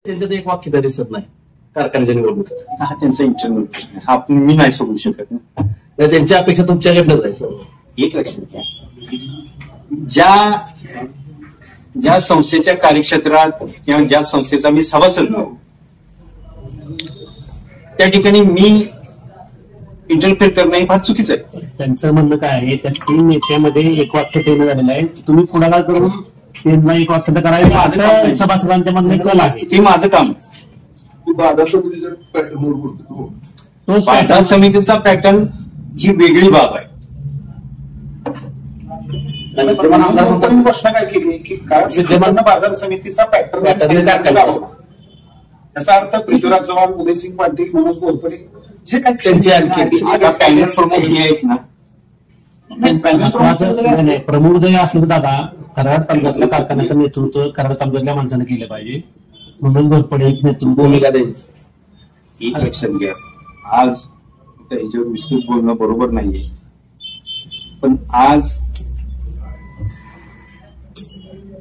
त्यांच्यात एक वाक्य तरी दिसत नाही कारखान्याच्या निवडणुकीत. हा त्यांचा इंटरनल प्रश्न आहे, हा मी नाही सोडू शकत ना. त्यांची अपेक्षा तुमच्याकडनं जायचं. एक लक्षात घ्या, ज्या संस्थेच्या कार्यक्षेत्रात किंवा ज्या संस्थेचा मी सभासद आहे त्या ठिकाणी मी इंटरफेअर करणं हे फार चुकीचं आहे. त्यांचं म्हणणं काय आहे, त्या तीन नेत्यामध्ये एक वाक्य ठेवलं झालेलं आहे, तुम्ही पुढाकार करून त्यांना एक वाक्य करायचं असं सभासदांच्या मधलं कल आहे. ते माझं काम. बाजार समितीचा पॅटर्न ही वेगळी बाब आहे. प्रश्न काय केली की विद्यमान बाजार समितीचा पॅटर्न याचा अर्थ पृथ्वीराज चव्हाण, उदयसिंग पाटील, मनोज घोरपडे जे काही त्यांची आणखी पॅनल प्रमुख हे आहेत ना, प्रमुख जरी असलं दादा कराड तालुक्यातल्या कारखान्याचं नेतृत्व कराड तालुक्यातल्या माणसानं केलं पाहिजे. मनोज घोरपडे नेतृत्व भूमिका द्यायची. एक लक्षात घ्या, आज ह्याच्यावर विस्तृत बोलणं बरोबर नाहीये, पण आज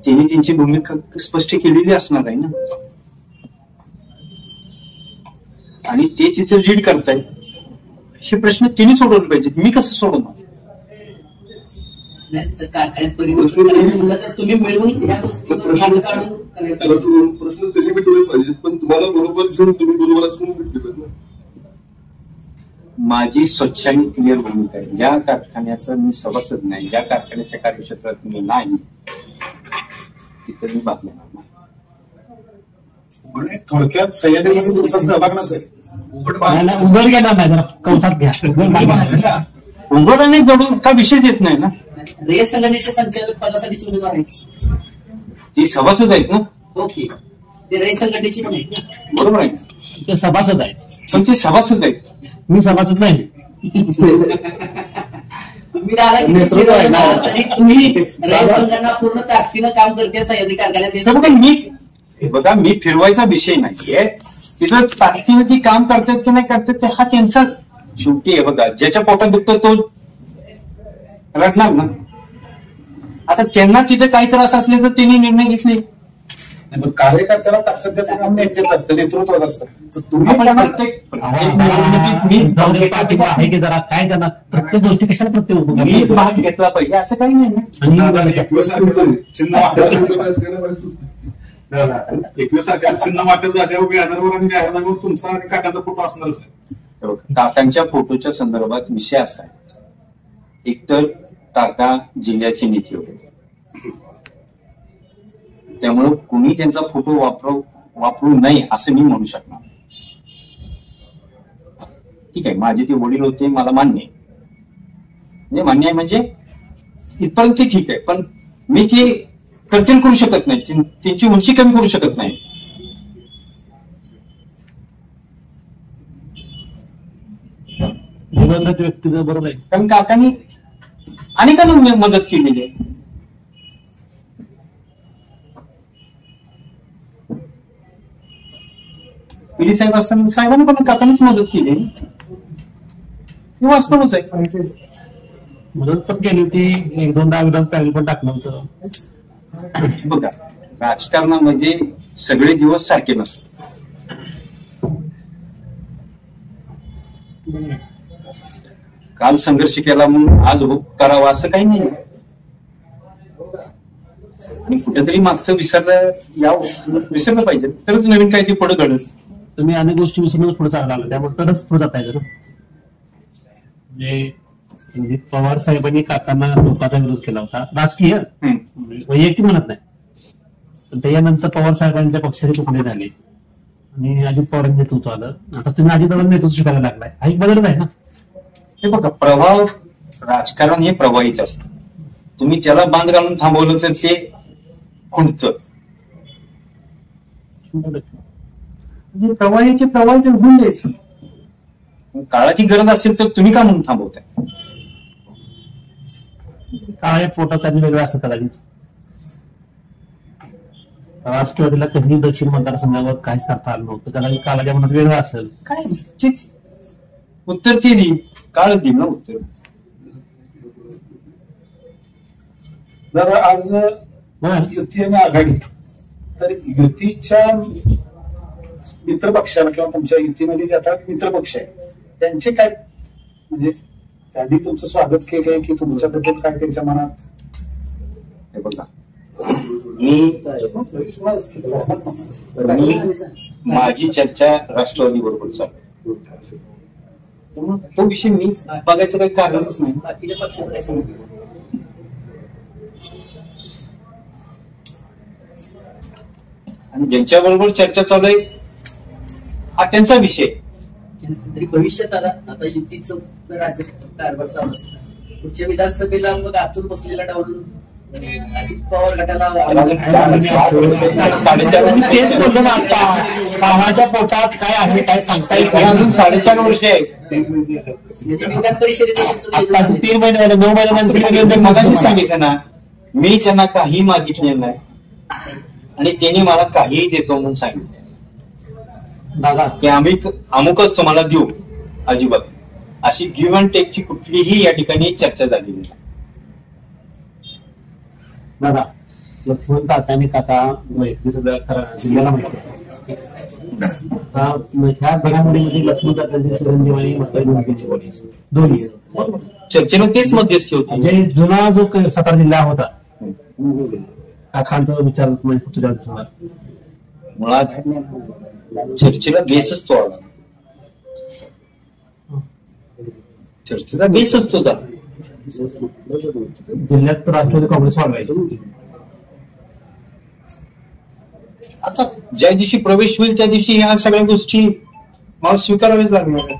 त्यांनी त्यांची भूमिका स्पष्ट केलेली असणार आहे ना, आणि ते तिथे लीड करतायत. हे प्रश्न तिने सोडवले पाहिजेत, मी कसं सोडवणार? कारखान्यात परिवर्तन करायचं म्हणलं तर तुम्ही मिळून या प्रश्न त्यांनी मिटवले पाहिजेत, पण तुम्हाला बरोबर घेऊन तुम्ही बरोबर असून भेटले पाहिजे. माझी स्वच्छ आणि क्लिअर भूमिका आहे. ज्या कारखान्याचं मी सभासद नाही, ज्या कारखान्याच्या कार्यक्षेत्रात मी नाही, तिथे मी भाग घेणार नाही. थोडक्यात सह्याद्रीमध्ये तुमचा सहभाग नसेल, उघड घेणार नाही, जरा कौसात घ्या. उघड आणि जडून का विषय येत नाही ना. रेस संघटनेच्या संचालक पदासाठी उमेदवार आहेत, ती सभासद आहेत ना. ओके, ते रेस संघटनेची पण आहेत. बरोबर आहे, ते सभासद आहेत, पण ते सभासद आहेत. मी सभासद नाही. तुम्ही नेतृत्व आहे ना, तरी तुम्ही रेस संघटना पूर्ण ताकदीनं काम करते सह्याद्री कारखान्यात. बघा, मी फिरवायचा विषय नाहीये, तिथं ताकदीनं ती काम करतात की नाही करतात ते हा त्यांचा शेवटी आहे. बघा, ज्याच्या पोटात दुखतं तो रडणार ना. आता त्यांना तिथे काही त्रास असले तर त्यांनी निर्णय घेतले. कार्यकर्त्याला ताकदीचं काम नेतृत्व असतं, नेतृत्वात असतं. तर तुम्ही आहे की जरा काय त्यांना प्रत्येक गोष्टी कशाला प्रत्येक मीच भाग घेतला पाहिजे असं काही नाही ना. 21 तारखेला चिन्ह वाटप झाल्यावर बॅनरवर आणि जाहीरनाम्यावर तुमचा आणि काकांचा फोटो असणारच आहे. काकांच्या फोटोच्या संदर्भात विषय असा आहे, एकतर काका जिल्ह्याचे नेते होते, त्यामुळं कुणी त्यांचा फोटो वापरू नये असं मी म्हणू शकणार. ठीक आहे, माझे ते वडील होते, मला मान्य आहे. मान्य आहे म्हणजे इथपर्यंत ते ठीक आहे, पण मी ते कर्तन करू शकत नाही, त्यांची उंची कमी करू शकत नाही. व्यक्तीचं बरोबर आहे, कारण काकांनी अनेकांना मदत केलेली आहे. पिढी साहेब असताना साहेबांनी पण काकांनीच मदत केली, हे वास्तवच आहे. मदत पण केली होती, एक दोनदा विधान पॅनल पण टाकलं होतं. बघा, राजकारणामध्ये सगळे दिवस सारखे नसतात. काल संघर्ष केला म्हणून आज करावा असं काही नाही. आणि कुठेतरी मागचं विसरलं पाहिजे, तरच नवीन काही ते पुढे घडलं. तुम्ही अनेक गोष्टी विसरून पुढे चालला आला, त्यामुळे तरच पुढे जाता येतं. म्हणजे पवार साहेबांनी काकांना लोकांचा विरोध केला होता, राजकीय वैयक्तिक म्हणत नाही, पण त्याच्यानंतर पवार साहेबांच्या पक्षाचे तुकडे झाले आणि अजित पवारांनी नेतृत्व आलं. आता तुम्ही अजित पवारांनी नेतृत्व शिकायला लागलाय, हा एक बदलच आहे ना. हे बघा, प्रभाव राजकारण हे प्रवाहित असतं. तुम्ही त्याला बांध घालून थांबवलं तर ते खुंटतं. म्हणजे प्रवाहीचे होऊन द्यायचं. काळाची गरज असेल तर तुम्ही का म्हणून थांबवताय? काळ्या पोटात त्यांनी वेगळं असं कदाचित. राष्ट्रवादीला कधी दक्षिण मतदारसंघावर काहीच करता आलं नव्हतं, कदाचित काळाच्या मनात वेगळं असेल. काय उत्तर ते देईल, काळ देईल ना उत्तर. जरा आज युती आणि आघाडी, तर युतीच्या मित्र पक्षाला किंवा तुमच्या युतीमध्ये जे आता मित्र पक्ष आहे त्यांचे काय म्हणजे त्यांनी तुमचं स्वागत केलंय की तुमच्याबद्दल काय त्यांच्या मनात हे बघा मी माझी चर्चा राष्ट्रवादी बरोबर चालू त्यामुळे तो विषय मी बघायचं काही कारणच नाही. बाकीच्या पक्षाचं काय सांगितलं? आणि ज्यांच्या बरोबर चर्चा चालू आहे हा त्यांचा विषय. तरी भविष्यात आता युतीचं राज्य कारभार चालू असतं पुढच्या विधानसभेला मग आतून बसलेला डावलून अजित पवार गटाला तेच बोलतो ना आता कामाच्या पोटात काय आहे काय सांगता येत हे अजून 4.5 वर्ष आहे. विधान परिषदेत आता 3 महिने झाले 9 महिन्यानंतर मगाशी सांगितलं ना मी त्यांना काही मागितलेलं नाही आणि त्यांनी मला काहीही देतो म्हणून सांगितलं दादा की आम्ही अमुकच तुम्हाला देऊ. अजिबात अशी गिव्ह अँड टेकची कुठलीही या ठिकाणी चर्चा झालेली नाही. दादा लक्ष्मण काका आणि काका मैत्री सगळ्या जिल्ह्याला म्हणतात ह्या घडामोडीमध्ये लक्ष्मण काकांचे चिरंजीव आणि म्हातारी दोन्ही चर्चेनं तेच मध्यस्थी होती. म्हणजे जुना जो सातारा जिल्हा होता काकांचा विचार तुझ्या मुळात चर्चेला बेसच तो आला. चर्चेचा बेसच तो झाला. जिल्ह्यात राष्ट्रवादी काँग्रेस वाढवायची. आता ज्या दिवशी प्रवेश होईल त्या दिवशी ह्या सगळ्या गोष्टी मला स्वीकाराव्याच लागणार.